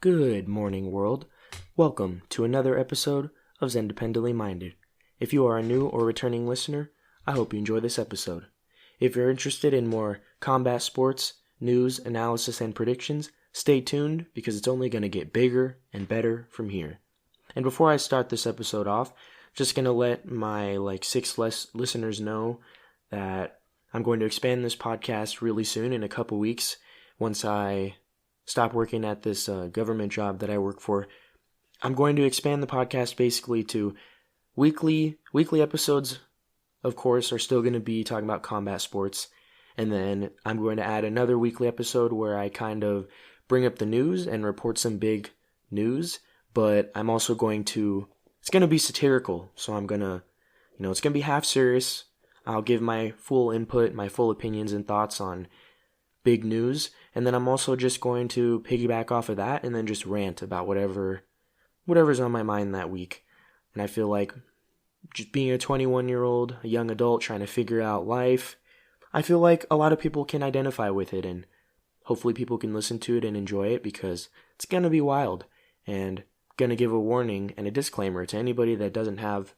Good morning, world. Welcome to another episode of Xendependently Minded. If you are a new or returning listener, I hope you enjoy this episode. If you're interested in more combat sports, news, analysis, and predictions, stay tuned because it's only going to get bigger and better from here. And before I start this episode off, just going to let my six listeners know that I'm going to expand this podcast really soon in a couple weeks once I stop working at this government job that I work for. I'm going to expand the podcast basically to weekly episodes. Of course, are still going to be talking about combat sports, and then I'm going to add another weekly episode where I kind of bring up the news and report some big news. But I'm also it's going to be satirical, so I'm going to, it's going to be half serious. I'll give my full input, my full opinions and thoughts on big news, and then I'm also just going to piggyback off of that and then just rant about whatever's on my mind that week. And I feel like just being a 21-year-old, a young adult trying to figure out life, I feel like a lot of people can identify with it, and hopefully people can listen to it and enjoy it because it's going to be wild. And going to give a warning and a disclaimer to anybody that doesn't have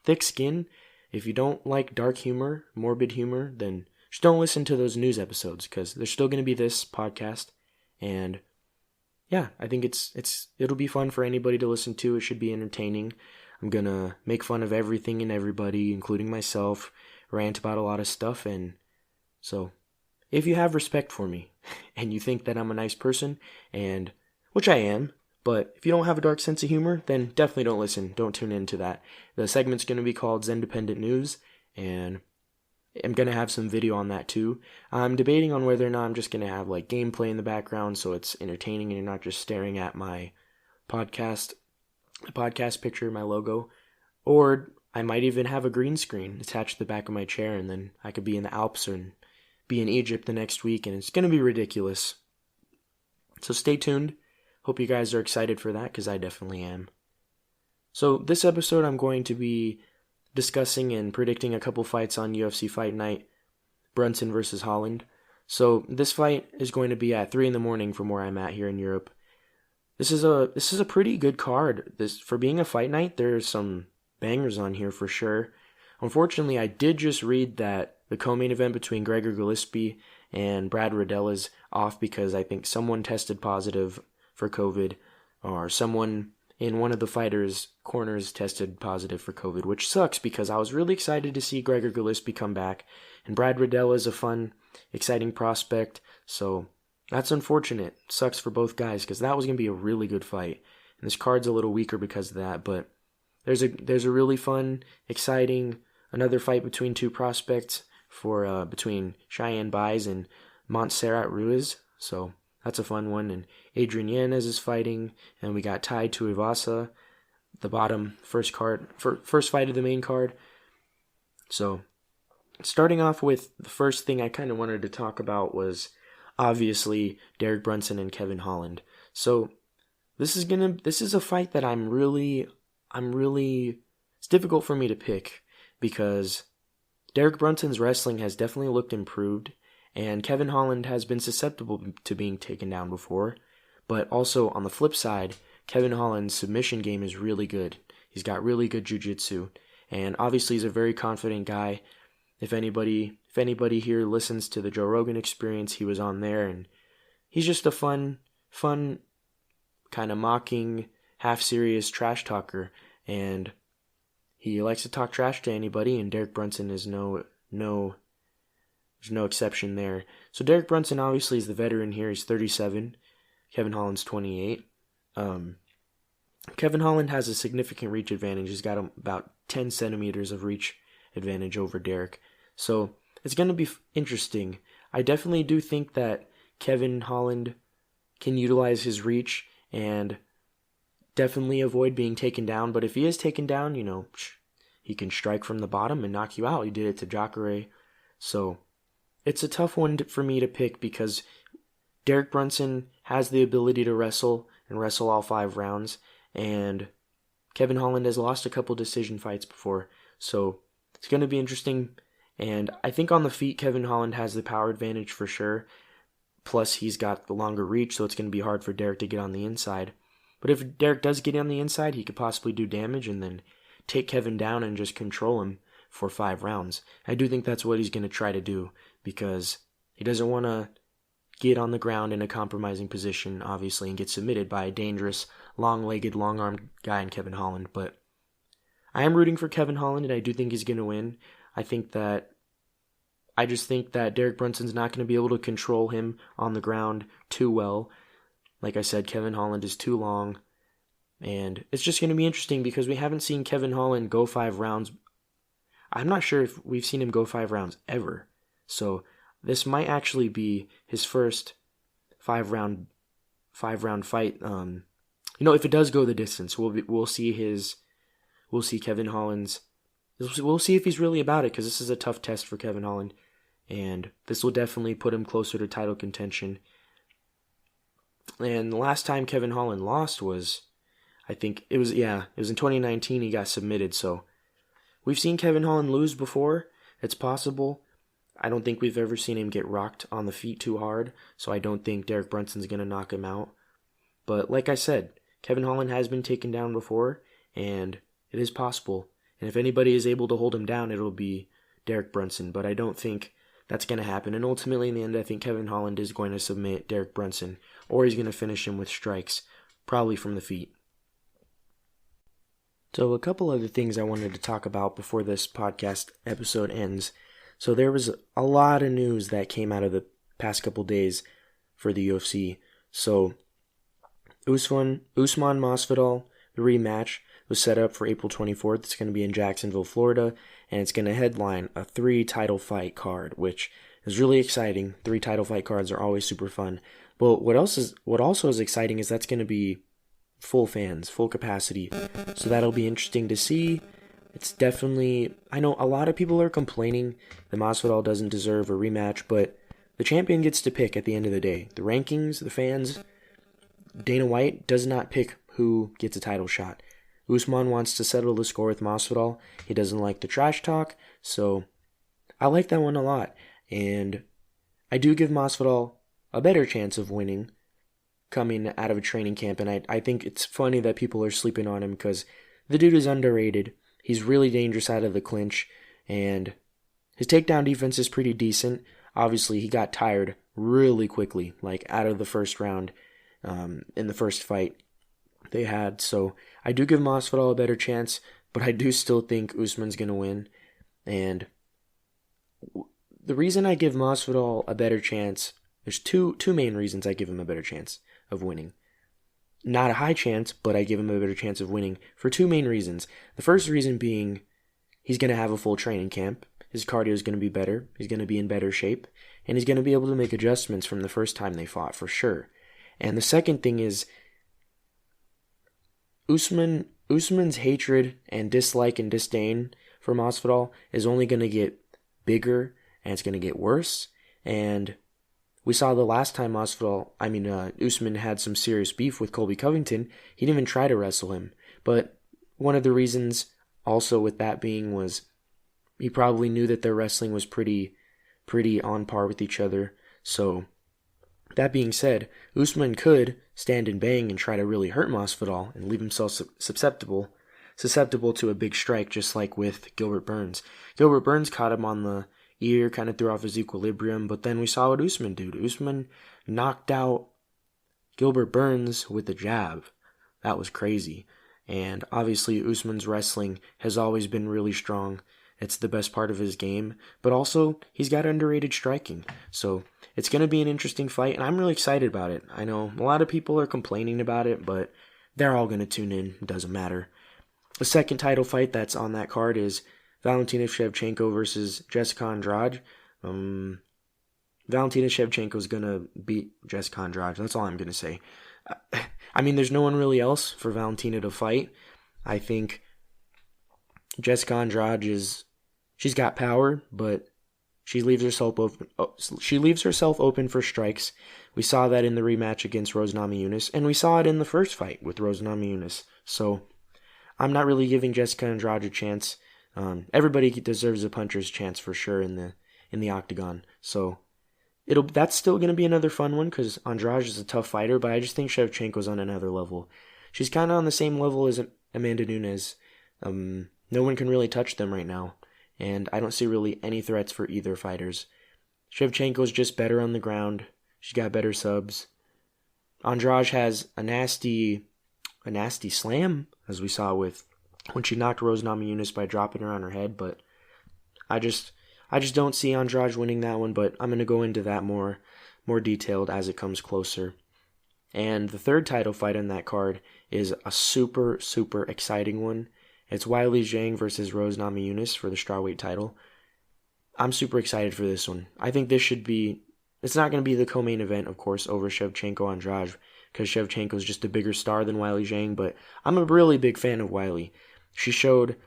thick skin. If you don't like dark humor, morbid humor, then just don't listen to those news episodes because there's still going to be this podcast. And yeah, I think it'll be fun for anybody to listen to. It should be entertaining. I'm going to make fun of everything and everybody, including myself, rant about a lot of stuff. And so if you have respect for me and you think that I'm a nice person, and which I am, but if you don't have a dark sense of humor, then definitely don't listen. Don't tune into that. The segment's going to be called Xendependent News, and I'm going to have some video on that too. I'm debating on whether or not I'm just going to have gameplay in the background so it's entertaining and you're not just staring at my podcast picture, my logo. Or I might even have a green screen attached to the back of my chair, and then I could be in the Alps and be in Egypt the next week, and it's going to be ridiculous. So stay tuned. Hope you guys are excited for that, because I definitely am. So this episode I'm going to be discussing and predicting a couple fights on UFC Fight Night, Brunson versus Holland. So this fight is going to be at 3 a.m. from where I'm at here in Europe. This is a pretty good card. For being a fight night, there's some bangers on here for sure. Unfortunately, I did just read that the co-main event between Gregor Gillespie and Brad Riddell is off because I think someone tested positive for COVID, or someone in one of the fighters' corners tested positive for COVID, which sucks because I was really excited to see Gregor Gillespie come back, and Brad Riddell is a fun, exciting prospect, so that's unfortunate. Sucks for both guys because that was going to be a really good fight, and this card's a little weaker because of that, but there's a really fun, exciting, another fight between two prospects between Cheyenne Buys and Montserrat Ruiz, so that's a fun one. And Adrian Yanez is fighting, and we got Tai Tuivasa, the bottom first fight of the main card. So starting off with the first thing I kind of wanted to talk about was obviously Derek Brunson and Kevin Holland. So this is a fight that it's difficult for me to pick because Derek Brunson's wrestling has definitely looked improved, and Kevin Holland has been susceptible to being taken down before. But also, on the flip side, Kevin Holland's submission game is really good. He's got really good jiu-jitsu, and obviously he's a very confident guy. If anybody here listens to the Joe Rogan Experience, he was on there, and he's just a fun, kind of mocking, half-serious trash talker, and he likes to talk trash to anybody, and Derek Brunson is there's no exception there. So Derek Brunson obviously is the veteran here. He's 37. Kevin Holland's 28. Kevin Holland has a significant reach advantage. He's got about 10 centimeters of reach advantage over Derek. So it's going to be interesting. I definitely do think that Kevin Holland can utilize his reach and definitely avoid being taken down. But if he is taken down, he can strike from the bottom and knock you out. He did it to Jacare. So it's a tough one for me to pick because Derek Brunson has the ability to wrestle and wrestle all 5 rounds, and Kevin Holland has lost a couple decision fights before, so it's going to be interesting. And I think on the feet, Kevin Holland has the power advantage for sure. Plus, he's got the longer reach, so it's going to be hard for Derek to get on the inside. But if Derek does get on the inside, he could possibly do damage and then take Kevin down and just control him for 5 rounds. I do think that's what he's going to try to do, because he doesn't want to get on the ground in a compromising position, obviously, and get submitted by a dangerous, long-legged, long-armed guy in Kevin Holland. But I am rooting for Kevin Holland, and I do think he's going to win. I just think that Derek Brunson's not going to be able to control him on the ground too well. Like I said, Kevin Holland is too long, and it's just going to be interesting because we haven't seen Kevin Holland go 5 rounds. I'm not sure if we've seen him go 5 rounds ever. So this might actually be his first 5-round fight. If it does go the distance, we'll see Kevin Holland's. We'll see if he's really about it, because this is a tough test for Kevin Holland, and this will definitely put him closer to title contention. And the last time Kevin Holland lost was, I think it was in 2019. He got submitted. So we've seen Kevin Holland lose before. It's possible. I don't think we've ever seen him get rocked on the feet too hard, so I don't think Derek Brunson's going to knock him out. But like I said, Kevin Holland has been taken down before, and it is possible. And if anybody is able to hold him down, it'll be Derek Brunson. But I don't think that's going to happen. And ultimately, in the end, I think Kevin Holland is going to submit Derek Brunson, or he's going to finish him with strikes, probably from the feet. So a couple other things I wanted to talk about before this podcast episode ends. So there was a lot of news that came out of the past couple days for the UFC. So Usman Masvidal, the rematch, was set up for April 24th. It's going to be in Jacksonville, Florida, and it's going to headline a 3-title fight card, which is really exciting. 3 title fight cards are always super fun. But what also is exciting is that's going to be full fans, full capacity. So that'll be interesting to see. It's definitely, I know a lot of people are complaining that Masvidal doesn't deserve a rematch, but the champion gets to pick at the end of the day. The rankings, the fans, Dana White does not pick who gets a title shot. Usman wants to settle the score with Masvidal. He doesn't like the trash talk, so I like that one a lot. And I do give Masvidal a better chance of winning coming out of a training camp, and I think it's funny that people are sleeping on him because the dude is underrated. He's really dangerous out of the clinch, and his takedown defense is pretty decent. Obviously, he got tired really quickly, like out of the first round in the first fight they had. So I do give Masvidal a better chance, but I do still think Usman's going to win. And the reason I give Masvidal a better chance, there's two main reasons I give him a better chance of winning. Not a high chance, but I give him a better chance of winning for 2 main reasons. The first reason being he's going to have a full training camp. His cardio is going to be better. He's going to be in better shape. And he's going to be able to make adjustments from the first time they fought, for sure. And the second thing is Usman's hatred and dislike and disdain for Masvidal is only going to get bigger, and it's going to get worse. And we saw the last time Usman had some serious beef with Colby Covington, he didn't even try to wrestle him. But one of the reasons also with that being was he probably knew that their wrestling was pretty on par with each other. So that being said, Usman could stand and bang and try to really hurt Masvidal and leave himself susceptible to a big strike, just like with Gilbert Burns. Gilbert Burns caught him on the ear, kind of threw off his equilibrium, but then we saw what Usman did. Usman knocked out Gilbert Burns with a jab. That was crazy. And obviously Usman's wrestling has always been really strong. It's the best part of his game, but also he's got underrated striking. So it's going to be an interesting fight, and I'm really excited about it. I know a lot of people are complaining about it, but they're all going to tune in. It doesn't matter. The second title fight that's on that card is Valentina Shevchenko versus Jessica Andrade. Valentina Shevchenko is going to beat Jessica Andrade. That's all I'm going to say. There's no one really else for Valentina to fight. I think Jessica Andrade she's got power, but she leaves herself open. She leaves herself open for strikes. We saw that in the rematch against Rose Namajunas, and we saw it in the first fight with Rose Namajunas. So I'm not really giving Jessica Andrade a chance. Everybody deserves a puncher's chance for sure in the octagon. So that's still going to be another fun one because Andrade is a tough fighter, but I just think Shevchenko's on another level. She's kind of on the same level as Amanda Nunes. No one can really touch them right now, and I don't see really any threats for either fighters. Shevchenko's just better on the ground. She's got better subs. Andrade has a nasty slam, as we saw with when she knocked Rose Namajunas by dropping her on her head, but I just don't see Andrade winning that one, but I'm going to go into that more detailed as it comes closer. And the third title fight on that card is a super, super exciting one. It's Weili Zhang versus Rose Namajunas for the strawweight title. I'm super excited for this one. I think this should be... It's not going to be the co-main event, of course, over Shevchenko Andrade, because Shevchenko is just a bigger star than Weili Zhang, but I'm a really big fan of Weili. She showed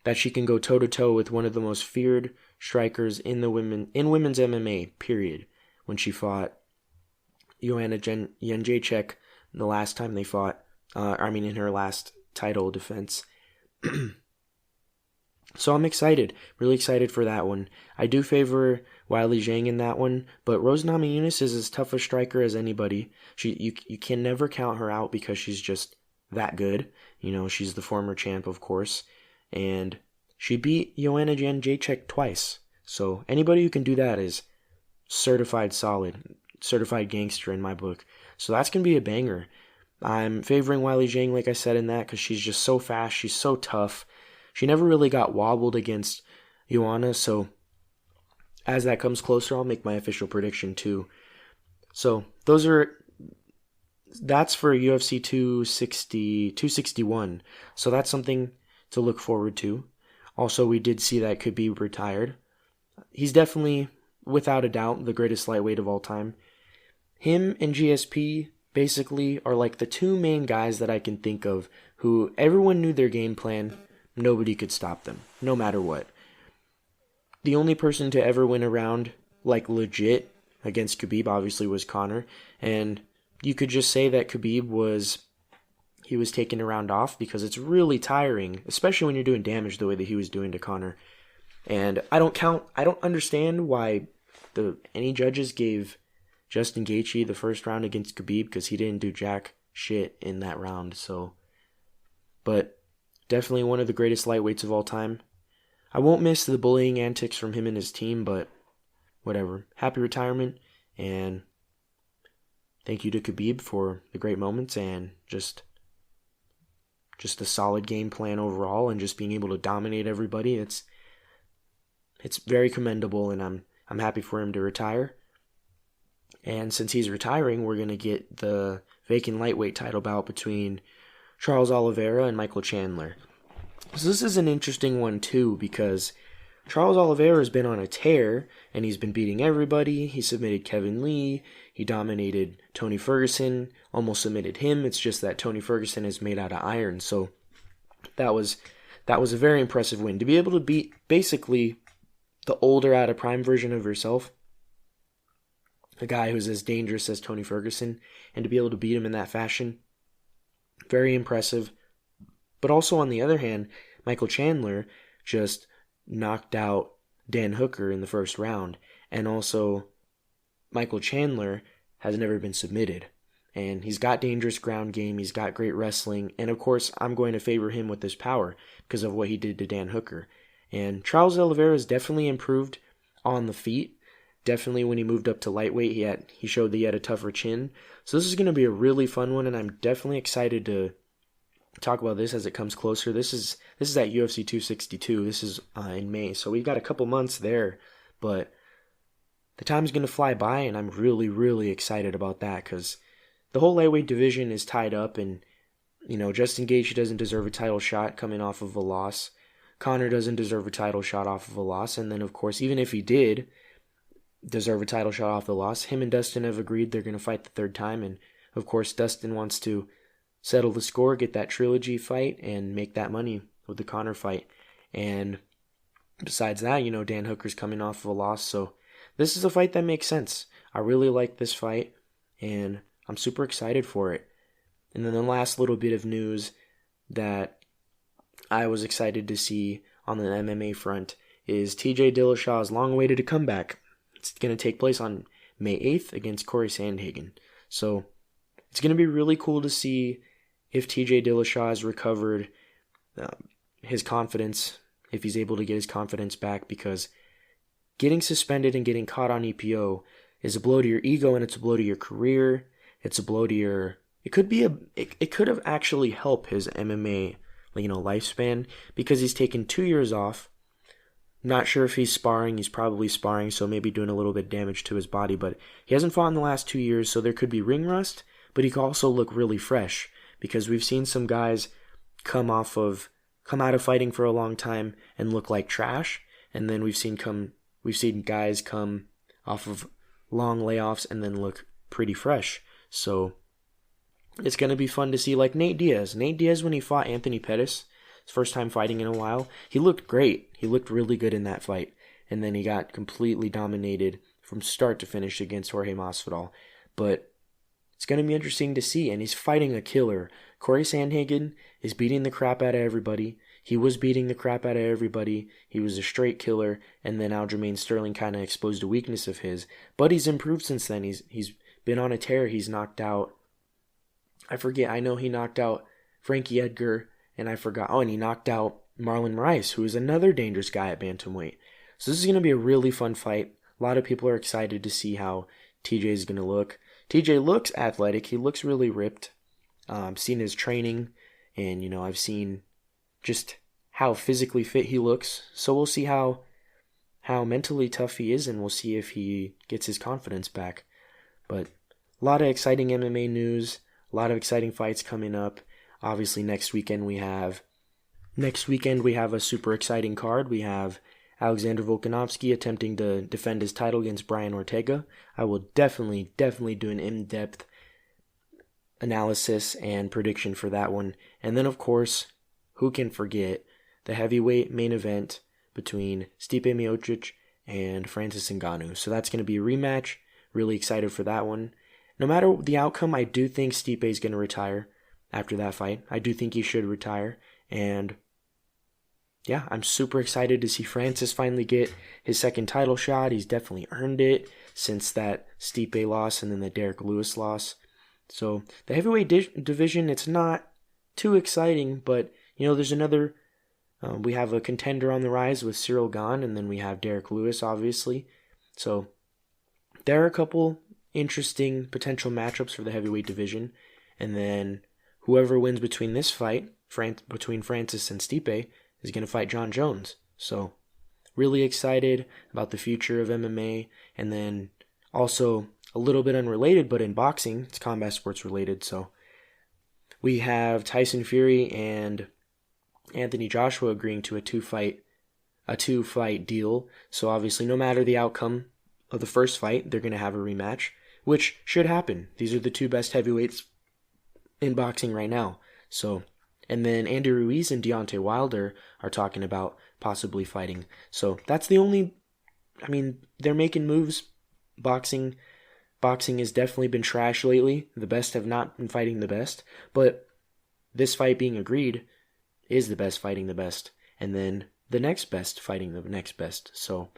that she can go toe-to-toe with one of the most feared strikers in women's MMA, period, when she fought Joanna Jędrzejczyk the last time they fought, in her last title defense. So I'm excited, really excited for that one. I do favor Weili Zhang in that one, but Rose Namajunas is as tough a striker as anybody. You can never count her out because she's just that good. She's the former champ, of course, and she beat Joanna Jędrzejczyk twice. So anybody who can do that is certified solid, certified gangster in my book. So that's going to be a banger. I'm favoring Weili Zhang, like I said, in that because she's just so fast. She's so tough. She never really got wobbled against Joanna, so as that comes closer, I'll make my official prediction too. So that's for UFC 261. So that's something to look forward to. Also, we did see that Khabib retired. He's definitely, without a doubt, the greatest lightweight of all time. Him and GSP basically are like the two main guys that I can think of who everyone knew their game plan. Nobody could stop them, no matter what. The only person to ever win a round, like legit, against Khabib obviously was Conor. And you could just say that Khabib was taking a round off because it's really tiring, especially when you're doing damage the way that he was doing to Conor. And I don't understand why any judges gave Justin Gaethje the first round against Khabib because he didn't do jack shit in that round. But definitely one of the greatest lightweights of all time. I won't miss the bullying antics from him and his team, but whatever. Happy retirement, and thank you to Khabib for the great moments and just a solid game plan overall, and just being able to dominate everybody. It's very commendable, and I'm happy for him to retire. And since he's retiring, we're going to get the vacant lightweight title bout between Charles Oliveira and Michael Chandler. So this is an interesting one too, because Charles Oliveira has been on a tear, and he's been beating everybody. He submitted Kevin Lee. He dominated Tony Ferguson, almost submitted him. It's just that Tony Ferguson is made out of iron. So that was a very impressive win. To be able to beat basically the older, out of prime version of yourself, a guy who's as dangerous as Tony Ferguson, and to be able to beat him in that fashion, very impressive. But also on the other hand, Michael Chandler just knocked out Dan Hooker in the first round. And also, Michael Chandler has never been submitted. And he's got dangerous ground game, he's got great wrestling, and of course, I'm going to favor him with his power because of what he did to Dan Hooker. And Charles Oliveira has definitely improved on the feet. Definitely when he moved up to lightweight, he showed that he had a tougher chin. So this is going to be a really fun one, and I'm definitely excited to talk about this as it comes closer. This is at UFC 262. This is in May, so we've got a couple months there, but the time's going to fly by, and I'm really, really excited about that because the whole lightweight division is tied up, and Justin Gaethje doesn't deserve a title shot coming off of a loss. Conor doesn't deserve a title shot off of a loss, and then of course, even if he did deserve a title shot off the loss, him and Dustin have agreed they're going to fight the third time, and of course, Dustin wants to settle the score, get that trilogy fight, and make that money with the Conor fight. And besides that, Dan Hooker's coming off of a loss, so this is a fight that makes sense. I really like this fight, and I'm super excited for it. And then the last little bit of news that I was excited to see on the MMA front is TJ Dillashaw's long-awaited comeback. It's going to take place on May 8th against Cory Sandhagen. So it's going to be really cool to see if TJ Dillashaw has recovered his confidence, if he's able to get his confidence back, because getting suspended and getting caught on EPO is a blow to your ego, and it's a blow to your career. It's a blow to your... It could have actually helped his MMA, lifespan, because he's taken 2 years off. Not sure if he's sparring. He's probably sparring, so maybe doing a little bit of damage to his body, but he hasn't fought in the last 2 years, so there could be ring rust, but he could also look really fresh, because we've seen some guys come out of fighting for a long time and look like trash, and then we've seen guys come off of long layoffs and then look pretty fresh. So it's going to be fun to see, like Nate Diaz. Nate Diaz, when he fought Anthony Pettis, his first time fighting in a while, he looked great. He looked really good in that fight. And then he got completely dominated from start to finish against Jorge Masvidal. But it's going to be interesting to see. And he's fighting a killer. Cory Sandhagen is beating the crap out of everybody. He was beating the crap out of everybody. He was a straight killer. And then Aljamain Sterling kind of exposed a weakness of his. But he's improved since then. He's been on a tear. He's knocked out... I know he knocked out Frankie Edgar, and and he knocked out Marlon Moraes, who is another dangerous guy at bantamweight. So this is going to be a really fun fight. A lot of people are excited to see how TJ is going to look. TJ looks athletic. He looks really ripped. I've seen his training, and, I've seen just how physically fit he looks. So we'll see how mentally tough he is, and we'll see if he gets his confidence back. But a lot of exciting MMA news. A lot of exciting fights coming up. Obviously, next weekend we have a super exciting card. We have Alexander Volkanovski attempting to defend his title against Brian Ortega. I will definitely do an in-depth analysis and prediction for that one. And then, of course, who can forget the heavyweight main event between Stipe Miocic and Francis Ngannou. So that's going to be a rematch. Really excited for that one. No matter the outcome, I do think Stipe is going to retire after that fight. I do think he should retire. And yeah, I'm super excited to see Francis finally get his second title shot. He's definitely earned it since that Stipe loss and then the Derek Lewis loss. So the heavyweight division, it's not too exciting, but there's another... we have a contender on the rise with Cyril Gane, and then we have Derek Lewis, obviously. So there are a couple interesting potential matchups for the heavyweight division, and then whoever wins between this fight, between Francis and Stipe, is going to fight John Jones. So really excited about the future of MMA. And then also a little bit unrelated, but in boxing, it's combat sports related. So we have Tyson Fury and Anthony Joshua agreeing to a two-fight deal. So obviously, no matter the outcome of the first fight, they're going to have a rematch, which should happen. These are the two best heavyweights in boxing right now. So, and then Andy Ruiz and Deontay Wilder are talking about possibly fighting. So that's the only... they're making moves. Boxing has definitely been trash lately. The best have not been fighting the best. But this fight being agreed is the best fighting the best. And then the next best fighting the next best. So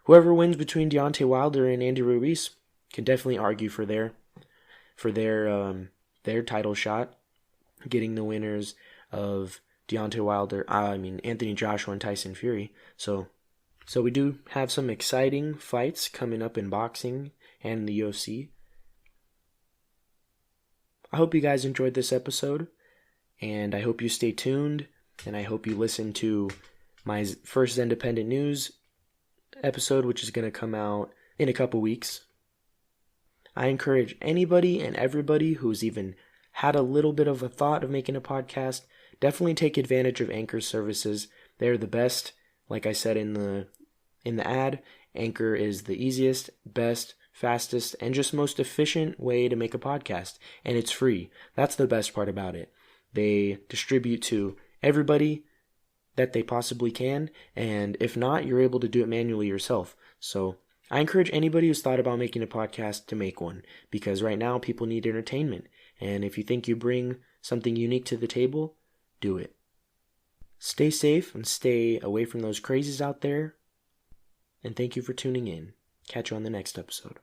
whoever wins between Deontay Wilder and Andy Ruiz can definitely argue for their title shot, getting the winners of Anthony Joshua and Tyson Fury. So we do have some exciting fights coming up in boxing and the UFC. I hope you guys enjoyed this episode, and I hope you stay tuned, and I hope you listen to my first Independent News episode, which is going to come out in a couple weeks. I encourage anybody and everybody who's even had a little bit of a thought of making a podcast, definitely take advantage of Anchor services. They're the best. Like I said in the ad, Anchor is the easiest, best, fastest, and just most efficient way to make a podcast. And it's free. That's the best part about it. They distribute to everybody that they possibly can, and if not, you're able to do it manually yourself. So I encourage anybody who's thought about making a podcast to make one, because right now people need entertainment, and if you think you bring something unique to the table, do it. Stay safe and stay away from those crazies out there, and thank you for tuning in. Catch you on the next episode.